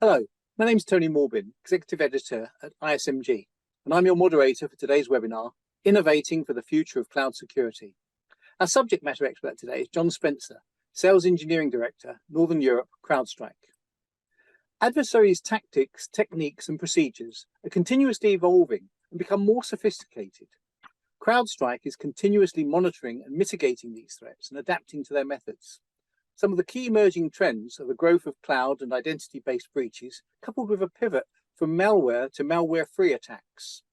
Hello, my name is Tony Morbin, Executive Editor at ISMG, and I'm your moderator for today's webinar, Innovating for the Future of Cloud Security. Our subject matter expert today is John Spencer, Sales Engineering Director, Northern Europe, CrowdStrike. Adversaries' tactics, techniques, and procedures are continuously evolving and become more sophisticated. CrowdStrike is continuously monitoring and mitigating these threats and adapting to their methods. Some of the key emerging trends are the growth of cloud and identity-based breaches, coupled with a pivot from malware to malware-free attacks.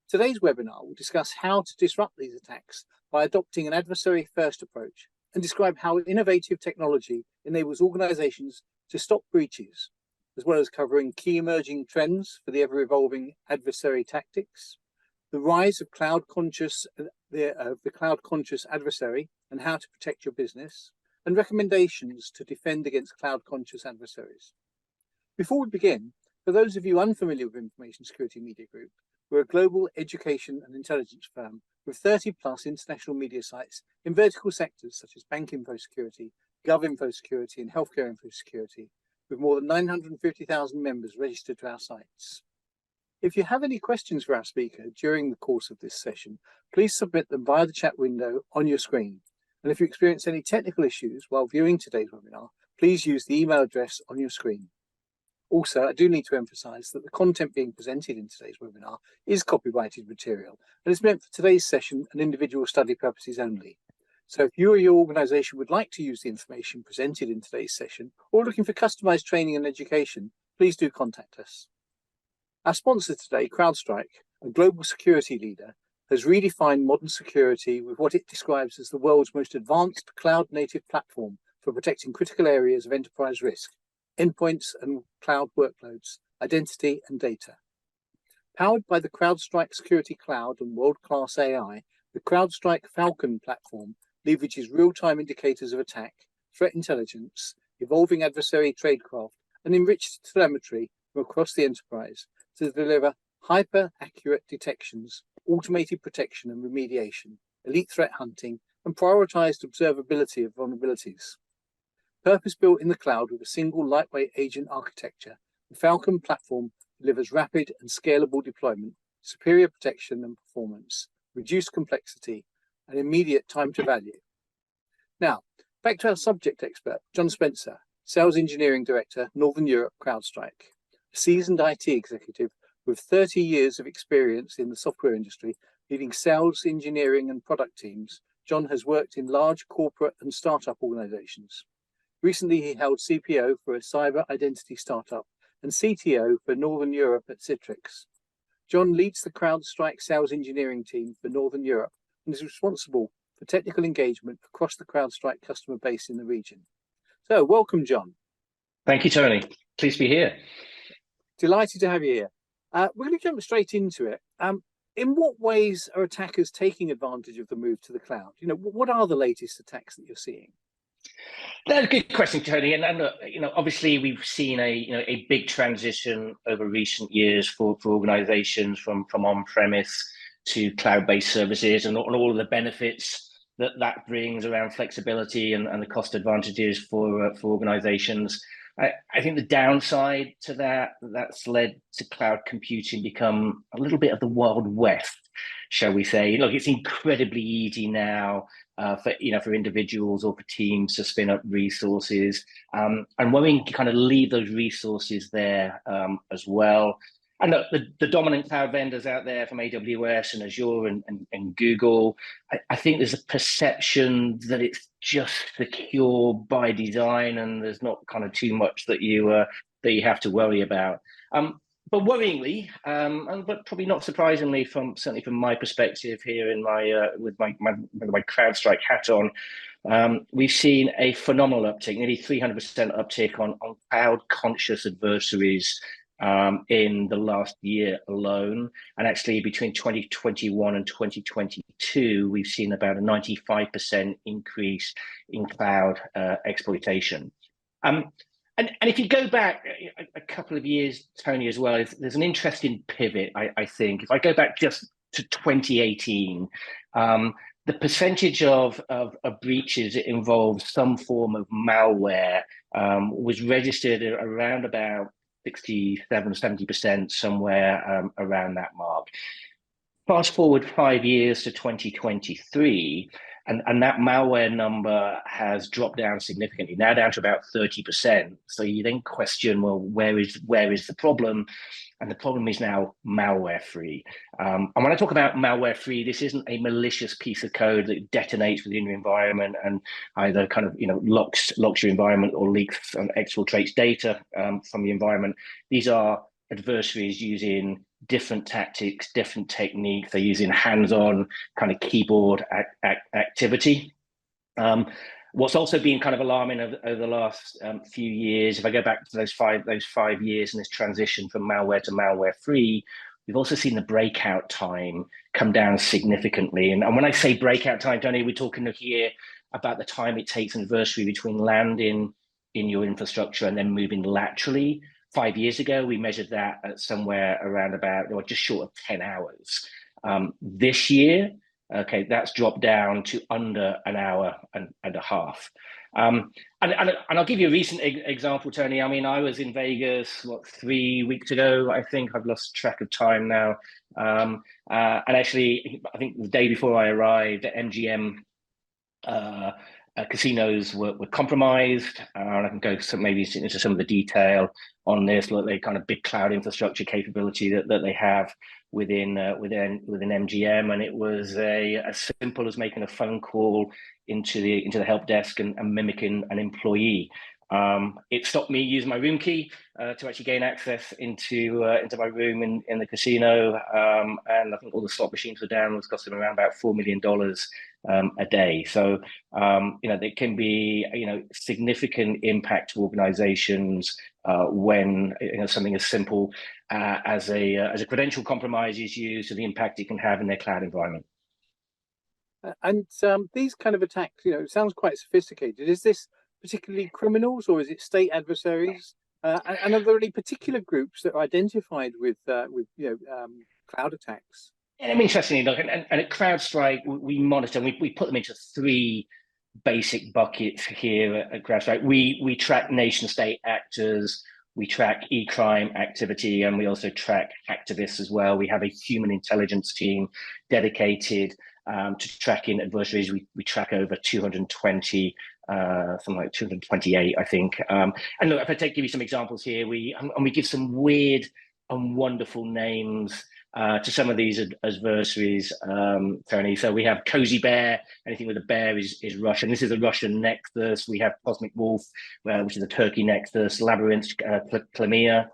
Today's webinar will discuss how to disrupt these attacks by adopting an adversary-first approach and describe how innovative technology enables organizations to stop breaches, as well as covering key emerging trends for the ever-evolving adversary tactics, the rise of the cloud-conscious adversary and how to protect your business, and recommendations to defend against cloud-conscious adversaries. Before we begin, for those of you unfamiliar with Information Security Media Group, we're a global education and intelligence firm with 30+ international media sites in vertical sectors such as bank info security, gov info security, and healthcare info security, with more than 950,000 members registered to our sites. If you have any questions for our speaker during the course of this session, please submit them via the chat window on your screen. And if you experience any technical issues while viewing today's webinar, please use the email address on your screen. Also, I do need to emphasize that the content being presented in today's webinar is copyrighted material and is meant for today's session and individual study purposes only. So if you or your organization would like to use the information presented in today's session or looking for customized training and education, please do contact us. Our sponsor today, CrowdStrike, a global security leader, has redefined modern security with what it describes as the world's most advanced cloud-native platform for protecting critical areas of enterprise risk, endpoints and cloud workloads, identity and data. Powered by the CrowdStrike Security Cloud and world-class AI, the CrowdStrike Falcon platform leverages real-time indicators of attack, threat intelligence, evolving adversary tradecraft, and enriched telemetry from across the enterprise to deliver hyper-accurate detections, automated protection and remediation, elite threat hunting, and prioritized observability of vulnerabilities. Purpose-built in the cloud with a single lightweight agent architecture, the Falcon platform delivers rapid and scalable deployment, superior protection and performance, reduced complexity, and immediate time to value. Now, back to our subject expert, John Spencer, Sales Engineering Director, Northern Europe, CrowdStrike, a seasoned IT executive with 30 years of experience in the software industry, leading sales, engineering, and product teams. John has worked in large corporate and startup organizations. Recently, he held CPO for a cyber identity startup and CTO for Northern Europe at Citrix. John leads the CrowdStrike sales engineering team for Northern Europe and is responsible for technical engagement across the CrowdStrike customer base in the region. So, welcome, John. Thank you, Tony. Pleased to be here. Delighted to have you here. We're going to jump straight into it. In what ways are attackers taking advantage of the move to the cloud? What are the latest attacks that you're seeing? That's a good question, Tony. And obviously we've seen a big transition over recent years for organizations from on-premise to cloud-based services and all of the benefits that brings around flexibility and the cost advantages for organizations. I think the downside to that's led to cloud computing become a little bit of the Wild West, shall we say. Look, it's incredibly easy now for individuals or for teams to spin up resources. And when we kind of leave those resources there as well. And look, the dominant cloud vendors out there from AWS and Azure and Google, I think there's a perception that it's just secure by design and there's not kind of too much that you have to worry about. But worryingly, but probably not surprisingly, certainly from my perspective here in with my CrowdStrike hat on, we've seen a phenomenal uptick, nearly 300% uptick on cloud-conscious adversaries in the last year alone. And actually between 2021 and 2022, we've seen about a 95% increase in cloud exploitation. And if you go back a couple of years, Tony, as well, there's an interesting pivot, I think. If I go back just to 2018, the percentage of breaches that involved some form of malware was registered around about 67, 70%, somewhere around that mark. Fast forward 5 years to 2023, and that malware number has dropped down significantly, now down to about 30%. So you then question, well, where is the problem? And the problem is now malware free. And when I talk about malware free, this isn't a malicious piece of code that detonates within your environment and either kind of locks your environment or leaks and exfiltrates data from the environment. These are adversaries using different tactics, different techniques. They're using hands-on kind of keyboard activity. What's also been kind of alarming over the last few years, if I go back to those five years and this transition from malware to malware free, we've also seen the breakout time come down significantly. And when I say breakout time, Tony, we're talking here about the time it takes an adversary between landing in your infrastructure and then moving laterally. 5 years ago, we measured that at somewhere around about, or just short of 10 hours. This year, okay, that's dropped down to under an hour and a half. And I'll give you a recent example, Tony. I mean, I was in Vegas, 3 weeks ago, I think. I've lost track of time now. And actually, I think the day before I arrived, at MGM casinos were compromised. And I can go maybe into some of the detail on this, like the kind of big cloud infrastructure capability that they have within MGM, and it was as simple as making a phone call into the help desk and mimicking an employee. It stopped me using my room key to actually gain access into my room in the casino, and I think all the slot machines were down. It was costing around about $4 million a day. So there can be significant impact to organizations when something as simple as a credential compromise is used, and the impact it can have in their cloud environment. And these kind of attacks, it sounds quite sophisticated. Is this particularly criminals, or is it state adversaries? And are there any particular groups that are identified with cloud attacks? And I mean, interestingly, look, and at CrowdStrike, we monitor, and we put them into three basic buckets here at CrowdStrike. We track nation state actors, we track e-crime activity, and we also track activists as well. We have a human intelligence team dedicated to tracking adversaries. We track over 220, something like 228, I think. And look, if I give you some examples here, we give some weird and wonderful names to some of these adversaries, Tony. So we have Cozy Bear. Anything with a bear is Russian. This is a Russian nexus. We have Cosmic Wolf, which is a Turkey nexus. Labyrinth, Clamina,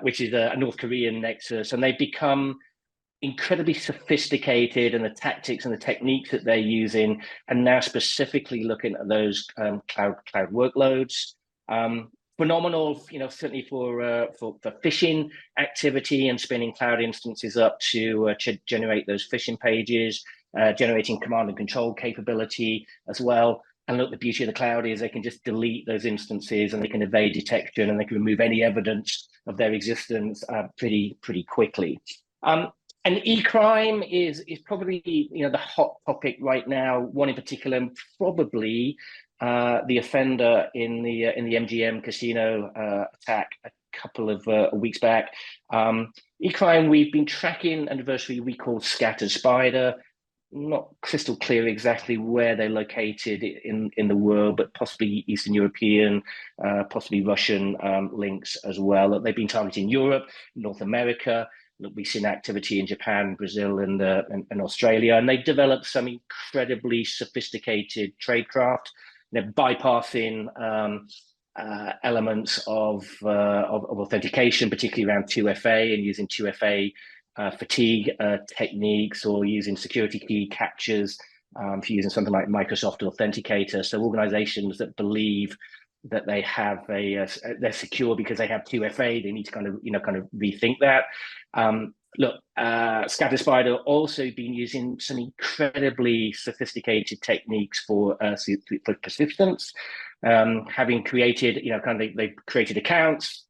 which is a North Korean nexus. And they've become incredibly sophisticated, and the tactics and the techniques that they're using, and now specifically looking at those cloud workloads. Phenomenal, certainly for phishing activity and spinning cloud instances up to generate those phishing pages, generating command and control capability as well. And look, the beauty of the cloud is they can just delete those instances, and they can evade detection, and they can remove any evidence of their existence pretty quickly. And e-crime is probably the hot topic right now. One in particular, probably the offender in the MGM casino attack a couple of weeks back. E-crime, we've been tracking an adversary we call Scattered Spider. Not crystal clear exactly where they're located in the world, but possibly Eastern European, possibly Russian links as well. They've been targeting Europe, North America. Look, we've seen activity in Japan, Brazil, and Australia, and they've developed some incredibly sophisticated tradecraft, bypassing elements of authentication, particularly around 2FA, and using 2FA fatigue techniques, or using security key captures for using something like Microsoft Authenticator. So organizations that believe that they have they're secure because they have 2FA, they need to kind of rethink that. Look, Scatter Spider also been using some incredibly sophisticated techniques for persistence, having created, they've created accounts,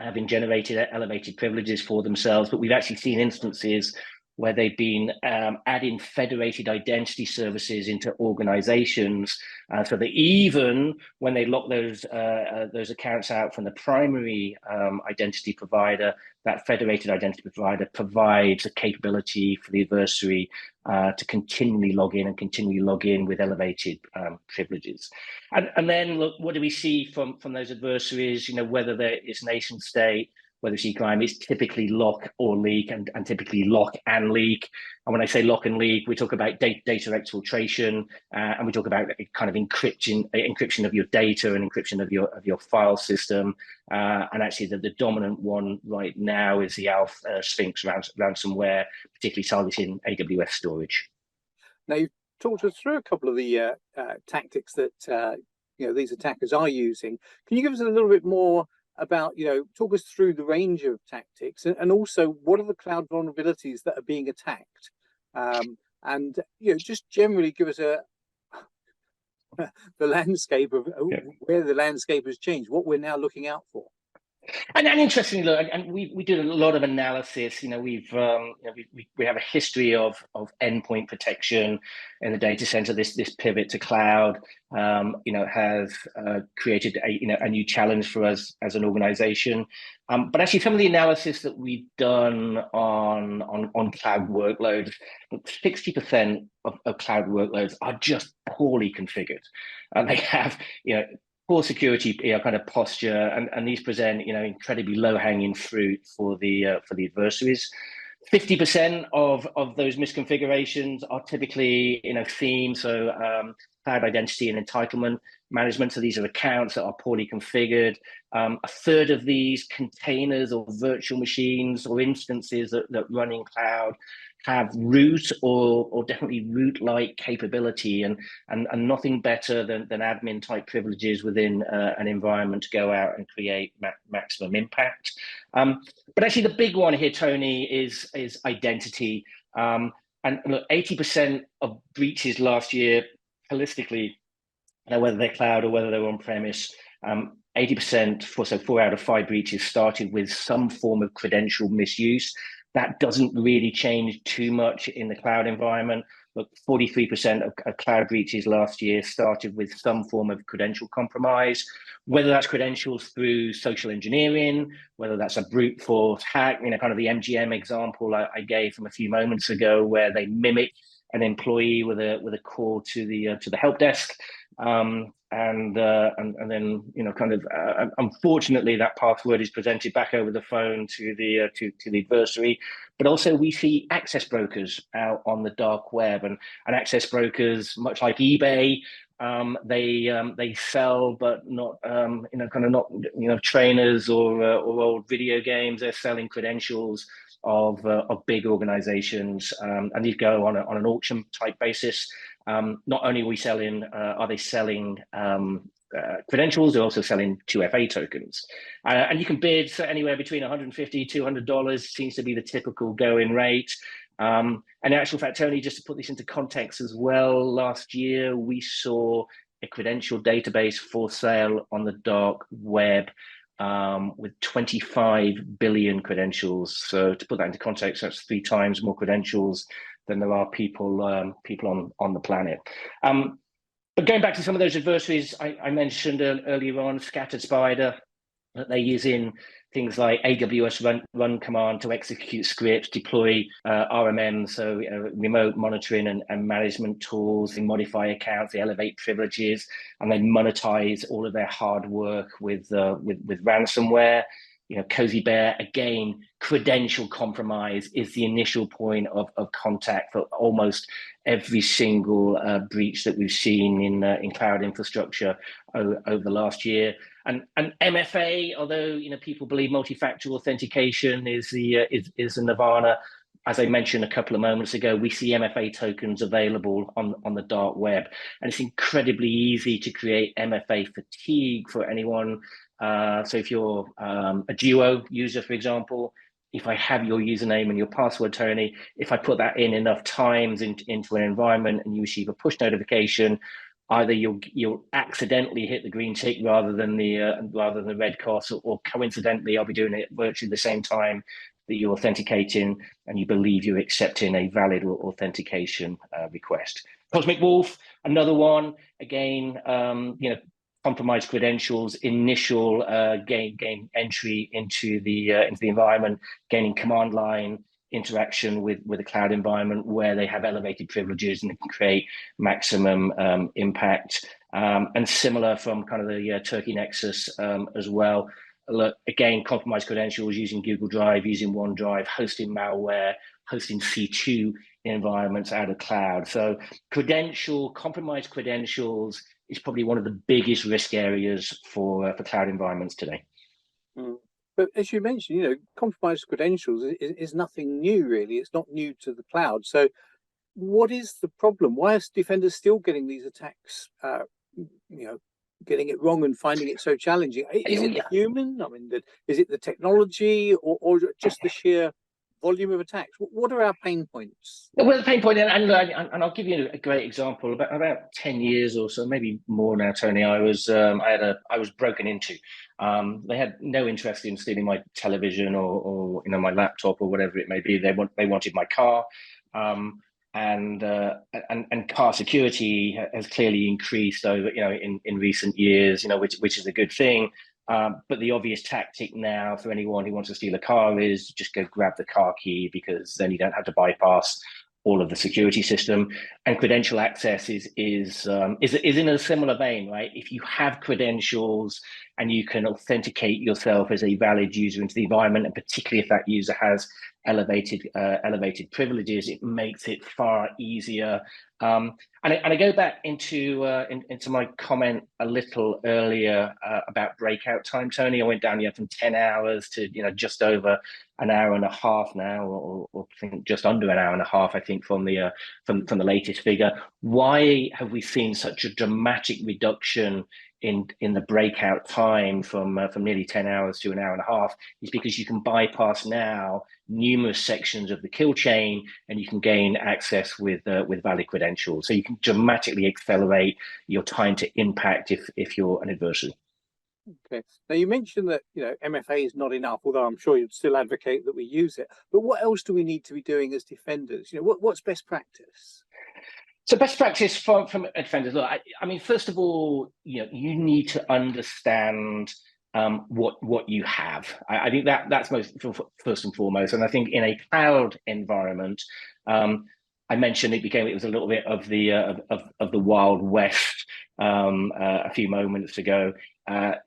having generated elevated privileges for themselves. But we've actually seen instances where they've been adding federated identity services into organizations, so that even when they lock those accounts out from the primary identity provider, that federated identity provider provides a capability for the adversary to continually log in with elevated privileges. And then look, what do we see from those adversaries? Whether there is nation state, whether it's crime, it's typically lock or leak, and typically lock and leak. And when I say lock and leak, we talk about data exfiltration, and we talk about kind of encryption of your data and encryption of your file system. And actually, the dominant one right now is the Alpha Sphinx ransomware, particularly targeting AWS storage. Now, you've talked us through a couple of the tactics that these attackers are using. Can you give us a little bit more about, talk us through the range of tactics, and also what are the cloud vulnerabilities that are being attacked? And just generally give us the landscape of where the landscape has changed, what we're now looking out for. And interestingly, look, and we did a lot of analysis. We have a history of endpoint protection in the data center. This pivot to cloud, has created a new challenge for us as an organization. But actually, some of the analysis that we've done on cloud workloads, 60% of cloud workloads are just poorly configured, and they have poor security kind of posture, and these present incredibly low-hanging fruit for the adversaries. 50% of those misconfigurations are typically theme, so cloud identity and entitlement management. So these are accounts that are poorly configured. A third of these containers or virtual machines or instances that run in cloud have root or definitely root-like capability, and nothing better than admin type privileges within an environment to go out and create maximum impact. But actually, the big one here, Tony, is identity. And look, 80% of breaches last year, holistically, whether they're cloud or whether they're on-premise, 80%, so 4 out of 5 breaches started with some form of credential misuse. That doesn't really change too much in the cloud environment. Look, 43% of cloud breaches last year started with some form of credential compromise, whether that's credentials through social engineering, whether that's a brute force hack, kind of the MGM example I gave from a few moments ago, where they mimic an employee with a call to the help desk, and then unfortunately that password is presented back over the phone to the adversary. But also we see access brokers out on the dark web, and access brokers, much like eBay, they sell, but not not trainers or old video games. They're selling credentials of big organizations, and these go on an auction type basis. Not only are they selling credentials, they're also selling 2FA tokens, and you can bid anywhere between $150 $200 seems to be the typical going rate. And in actual fact, Tony, just to put this into context as well, last year we saw a credential database for sale on the dark web with 25 billion credentials. So to put that into context, that's 3 times more credentials than there are people on the planet. But going back to some of those adversaries I mentioned earlier on, Scattered Spider, that they're using things like AWS run command to execute scripts, deploy RMM, so remote monitoring and management tools. They modify accounts, they elevate privileges, and they monetize all of their hard work with ransomware. Cozy Bear, again, credential compromise is the initial point of contact for almost every single breach that we've seen in cloud infrastructure over the last year. And MFA, although people believe multi-factor authentication is the nirvana, as I mentioned a couple of moments ago, we see MFA tokens available on the dark web, and it's incredibly easy to create MFA fatigue for anyone. So if you're a Duo user, for example, if I have your username and your password, Tony, if I put that in enough times into an environment and you receive a push notification, either you'll accidentally hit the green tick rather than the red cross, or coincidentally I'll be doing it virtually the same time that you're authenticating and you believe you're accepting a valid authentication request. Cosmic Wolf, another one, again, compromised credentials, initial gain entry into the environment, gaining command line interaction with a cloud environment where they have elevated privileges and it can create maximum impact. And similar from kind of the Turkey Nexus as well. Look, again, compromised credentials using Google Drive, using OneDrive, hosting malware, hosting C2 environments out of cloud. So compromised credentials is probably one of the biggest risk areas for cloud environments today. But as you mentioned, compromised credentials is nothing new, really. It's not new to the cloud. So what is the problem? Why are defenders still getting these attacks, getting it wrong and finding it so challenging? Is it the human? I mean, is it the technology or just the sheer volume of attacks? What are our pain points? Well, the pain point, and I'll give you a great example. About 10 years or so, maybe more now, Tony. I was broken into. They had no interest in stealing my television or my laptop or whatever it may be. They wanted my car, and car security has clearly increased over in recent years. Which is a good thing. But the obvious tactic now for anyone who wants to steal a car is just go grab the car key, because then you don't have to bypass all of the security system. And credential access is in a similar vein, right? If you have credentials and you can authenticate yourself as a valid user into the environment, and particularly if that user has elevated privileges, it makes it far easier. And I go back into my comment a little earlier about breakout time, Tony. I went down from 10 hours to just over an hour and a half now, or I think just under an hour and a half, I think, from the latest figure. Why have we seen such a dramatic reduction in the breakout time from nearly 10 hours to an hour and a half? Is because you can bypass now numerous sections of the kill chain, and you can gain access with valid credentials. So you can dramatically accelerate your time to impact if you're an adversary. Okay. Now you mentioned that MFA is not enough, although I'm sure you'd still advocate that we use it. But what else do we need to be doing as defenders? What's best practice? So best practice from defenders. Look, I mean, first of all, you need to understand what you have. I think that's first and foremost. And I think in a cloud environment, I mentioned it was a little bit of the Wild West a few moments ago.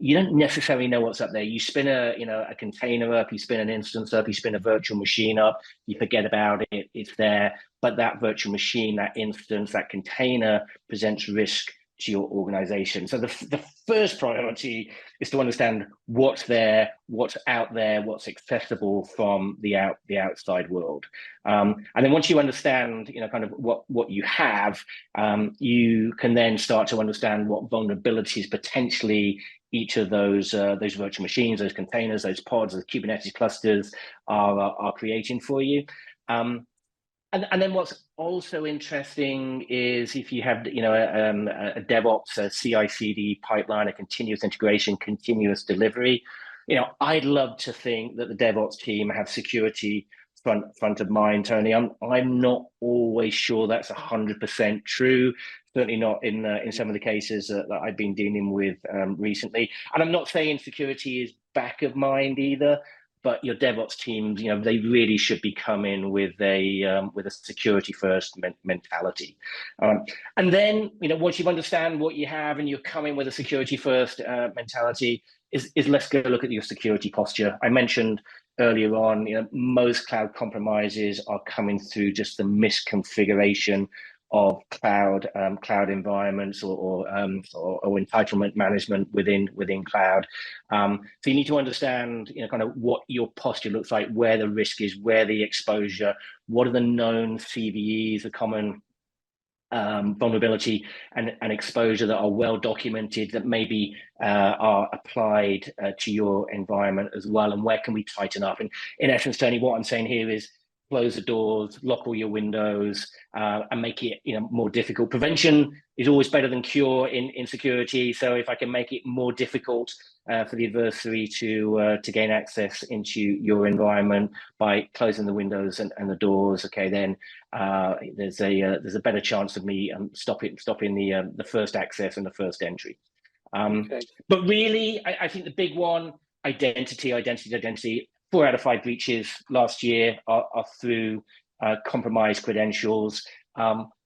You don't necessarily know what's up there. You spin a container up, you spin an instance up, you spin a virtual machine up, you forget about it, it's there. But that virtual machine, that instance, that container presents risk to your organization. So the first priority is to understand what's there, what's out there, what's accessible from the outside world. And then once you understand, kind of what you have, you can then start to understand what vulnerabilities potentially each of those virtual machines, those containers, those pods, those Kubernetes clusters are creating for you. And then what's also interesting is if you have, a DevOps, a CI/CD pipeline, a continuous integration, continuous delivery. I'd love to think that the DevOps team have security front of mind, Tony. I'm not always sure that's 100% true. Certainly not in some of the cases that I've been dealing with recently. And I'm not saying security is back of mind either. But your DevOps teams, they really should be coming with a security first mentality. And then, once you understand what you have and you're coming with a security first mentality, is let's go look at your security posture. I mentioned earlier on, most cloud compromises are coming through just the misconfiguration of cloud environments or entitlement management within cloud. So you need to understand, kind of what your posture looks like, where the risk is, where the exposure, what are the known CVEs, the common vulnerability and exposure that are well documented, that maybe are applied to your environment as well, and where can we tighten up? And in essence, Tony, what I'm saying here is close the doors, lock all your windows, and make it more difficult. Prevention is always better than cure in security. So if I can make it more difficult for the adversary to gain access into your environment by closing the windows and the doors, okay, then there's a better chance of me stopping the first access and the first entry. Okay. But really, I think the big one, identity. 4 out of 5 breaches last year are through compromised credentials.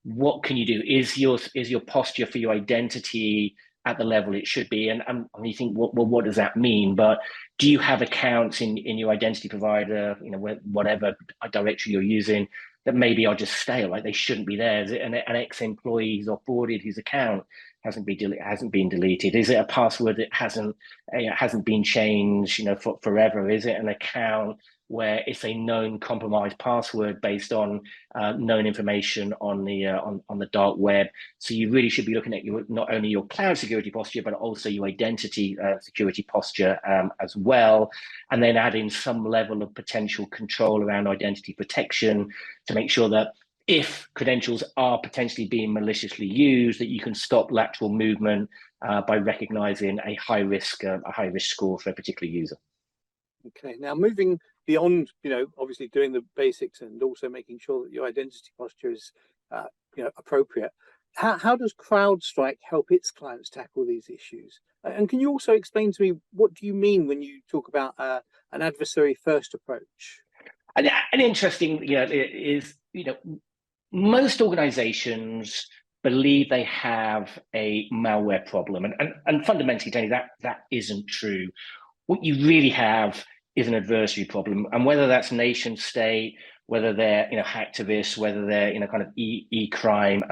What can you do? Is your posture for your identity at the level it should be? And you think, well, what does that mean? But do you have accounts in your identity provider, whatever directory you're using, that maybe are just stale, like they shouldn't be there? Is it an ex-employee who's offboarded whose account hasn't been deleted? Is it a password that hasn't been changed, for forever? Is it an account where it's a known compromised password based on known information on the dark web? So you really should be looking at not only your cloud security posture, but also your identity security posture as well, and then add in some level of potential control around identity protection to make sure that if credentials are potentially being maliciously used, that you can stop lateral movement by recognizing a high risk score for a particular user. Okay, now moving beyond, obviously doing the basics and also making sure that your identity posture is, appropriate. How does CrowdStrike help its clients tackle these issues? And can you also explain to me, what do you mean when you talk about an adversary first approach? And interesting, is, most organizations believe they have a malware problem, and fundamentally, Tony, that isn't true. What you really have is an adversary problem, and whether that's nation state, whether they're hacktivists, whether they're kind of e-crime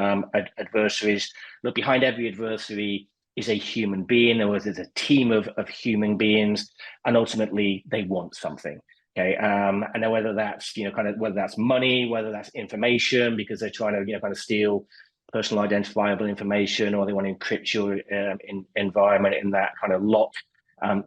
adversaries. Look, behind every adversary is a human being, or there's a team of human beings, and ultimately they want something. Okay, and then whether that's whether that's money, whether that's information, because they're trying to kind of steal personal identifiable information, or they want to encrypt your environment in that kind of lock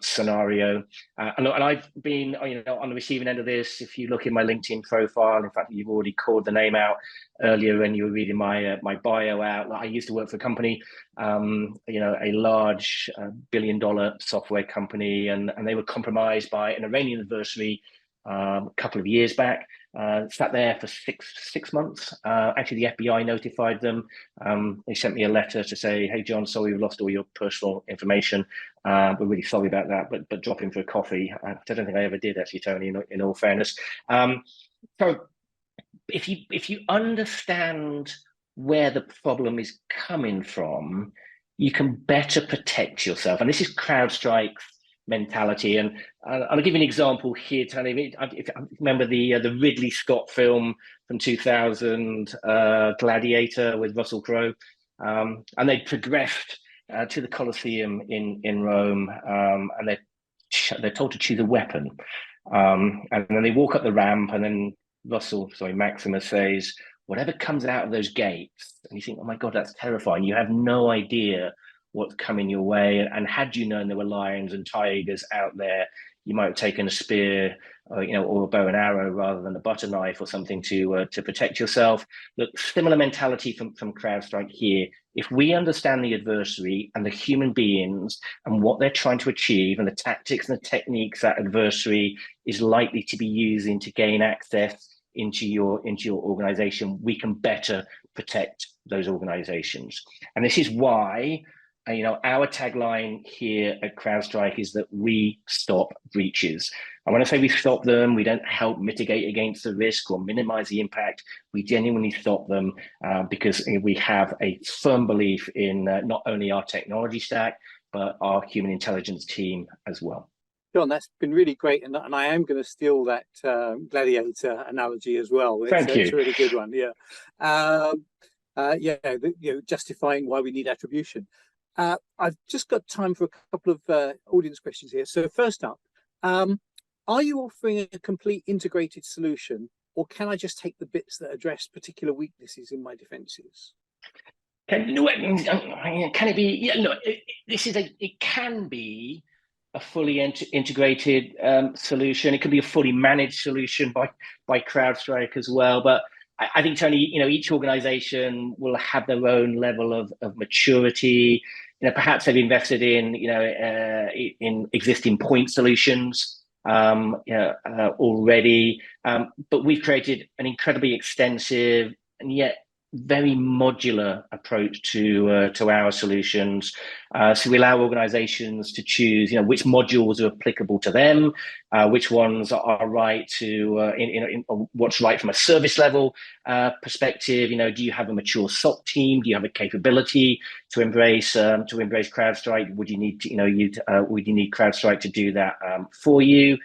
scenario. And I've been on the receiving end of this. If you look in my LinkedIn profile, in fact, you've already called the name out earlier when you were reading my bio out. I used to work for a company, a large $1 billion software company, and they were compromised by an Iranian adversary a couple of years back. Sat there for six months. Actually, the FBI notified them. They sent me a letter to say, "Hey, John, sorry we've lost all your personal information. We're really sorry about that, but drop in for a coffee." I don't think I ever did, actually, Tony, in all fairness. So if you understand where the problem is coming from, you can better protect yourself. And this is CrowdStrike's mentality. And I'll give you an example here, Tony. If I remember the Ridley Scott film from 2000, Gladiator, with Russell Crowe, and they progressed to the Colosseum in Rome, and they're told to choose a weapon, and then they walk up the ramp, and then Maximus says, "Whatever comes out of those gates," and you think, "Oh my God, that's terrifying." You have no idea what's coming your way, and had you known there were lions and tigers out there, you might have taken a spear, or a bow and arrow rather than a butter knife or something to protect yourself. Look, similar mentality from CrowdStrike here. If we understand the adversary and the human beings and what they're trying to achieve, and the tactics and the techniques that adversary is likely to be using to gain access into your organization, we can better protect those organizations. And this is why our tagline here at CrowdStrike is that we stop breaches. And when I say we stop them, we don't help mitigate against the risk or minimize the impact. We genuinely stop them because we have a firm belief in not only our technology stack, but our human intelligence team as well. John, that's been really great, and I am going to steal that gladiator analogy as well. Thank you. It's a really good one. Yeah, justifying why we need attribution. I've just got time for a couple of audience questions here. So first up, are you offering a complete integrated solution, or can I just take the bits that address particular weaknesses in my defenses? Can it be? Yeah, no, it can be a fully integrated solution. It can be a fully managed solution by CrowdStrike as well. But I think, Tony, each organization will have their own level of maturity. Perhaps they've invested in existing point solutions already. But we've created an incredibly extensive and yet very modular approach to our solutions. So we allow organizations to choose, which modules are applicable to them, which ones are right to, what's right from a service level perspective. Do you have a mature SOC team? Do you have a capability to embrace CrowdStrike? Would you need would you need CrowdStrike to do that for you?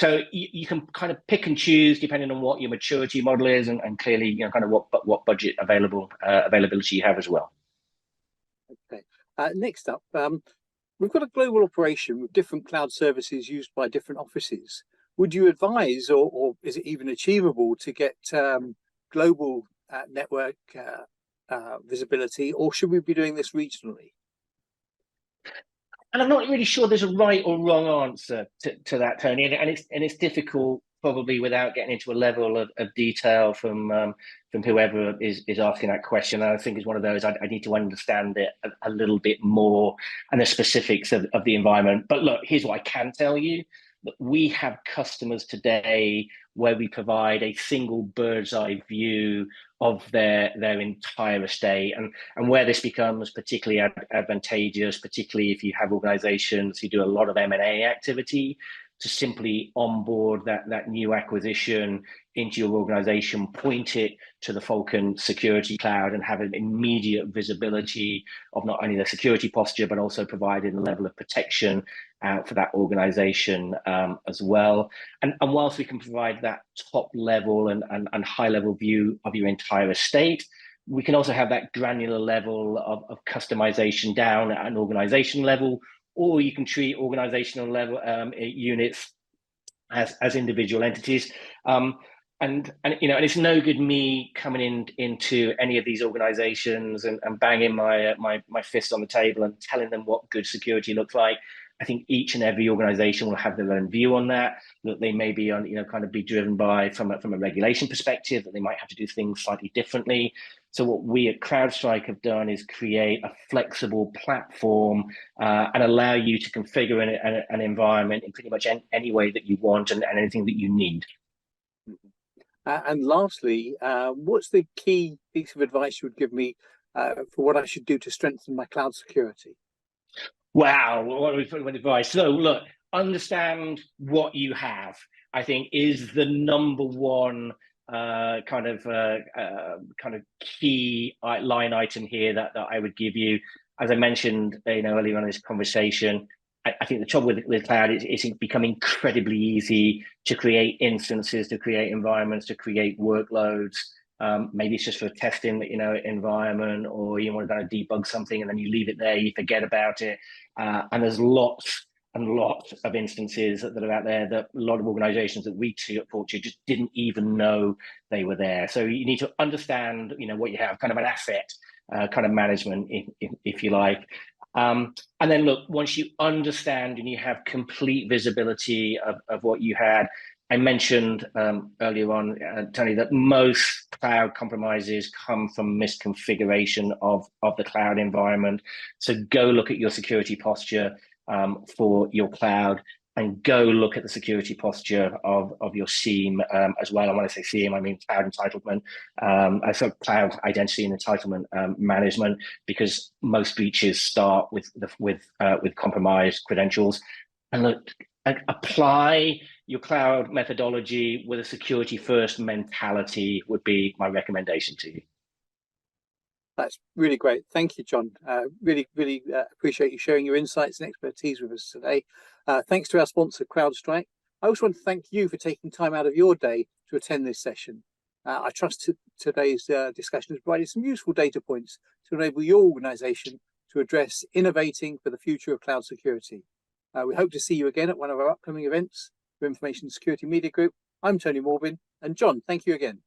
So you can kind of pick and choose depending on what your maturity model is, and clearly, kind of what budget availability you have as well. Okay. Next up, we've got a global operation with different cloud services used by different offices. Would you advise, or is it even achievable to get global network visibility, or should we be doing this regionally? And I'm not really sure there's a right or wrong answer to that, Tony. And it's difficult, probably, without getting into a level of detail from whoever is asking that question. And I think it's one of those I need to understand it a little bit more and the specifics of the environment. But look, here's what I can tell you. We have customers today where we provide a single bird's eye view of their entire estate, and where this becomes particularly advantageous, particularly if you have organizations who do a lot of M&A activity, to simply onboard that new acquisition into your organization, point it to the Falcon Security Cloud, and have an immediate visibility of not only the security posture, but also providing a level of protection for that organization as well. And whilst we can provide that top level and high level view of your entire estate, we can also have that granular level of customization down at an organization level, or you can treat organizational level units as individual entities. And it's no good me coming into any of these organizations and banging my fist on the table and telling them what good security looks like. I think each and every organization will have their own view on that. That they may be kind of be driven by from a regulation perspective, that they might have to do things slightly differently. So what we at CrowdStrike have done is create a flexible platform and allow you to configure an environment in pretty much any way that you want and anything that you need. And lastly, what's the key piece of advice you would give me for what I should do to strengthen my cloud security? Wow, what are we putting with advice? So look, understand what you have, I think, is the number one kind of key line item here that I would give you. As I mentioned, earlier on in this conversation, I think the trouble with cloud is it's become incredibly easy to create instances, to create environments, to create workloads. Maybe it's just for a testing, environment, or you want to kind of debug something and then you leave it there, you forget about it. And there's lots and lots of instances that are out there that a lot of organizations that we talk to just didn't even know they were there. So you need to understand, what you have, kind of an asset kind of management, if you like. And then look, once you understand and you have complete visibility of what you had, I mentioned earlier on, Tony, that most cloud compromises come from misconfiguration of the cloud environment. So go look at your security posture for your cloud, and go look at the security posture of your SIEM as well. And when I say SIEM, I mean cloud entitlement, so cloud identity and entitlement management, because most breaches start with compromised credentials. And look, apply your cloud methodology with a security first mentality would be my recommendation to you. That's really great. Thank you, John. Really appreciate you sharing your insights and expertise with us today. Thanks to our sponsor, CrowdStrike. I also want to thank you for taking time out of your day to attend this session. I trust today's discussion has provided some useful data points to enable your organization to address innovating for the future of cloud security. We hope to see you again at one of our upcoming events for Information Security Media Group. I'm Tony Morbin, and John, thank you again.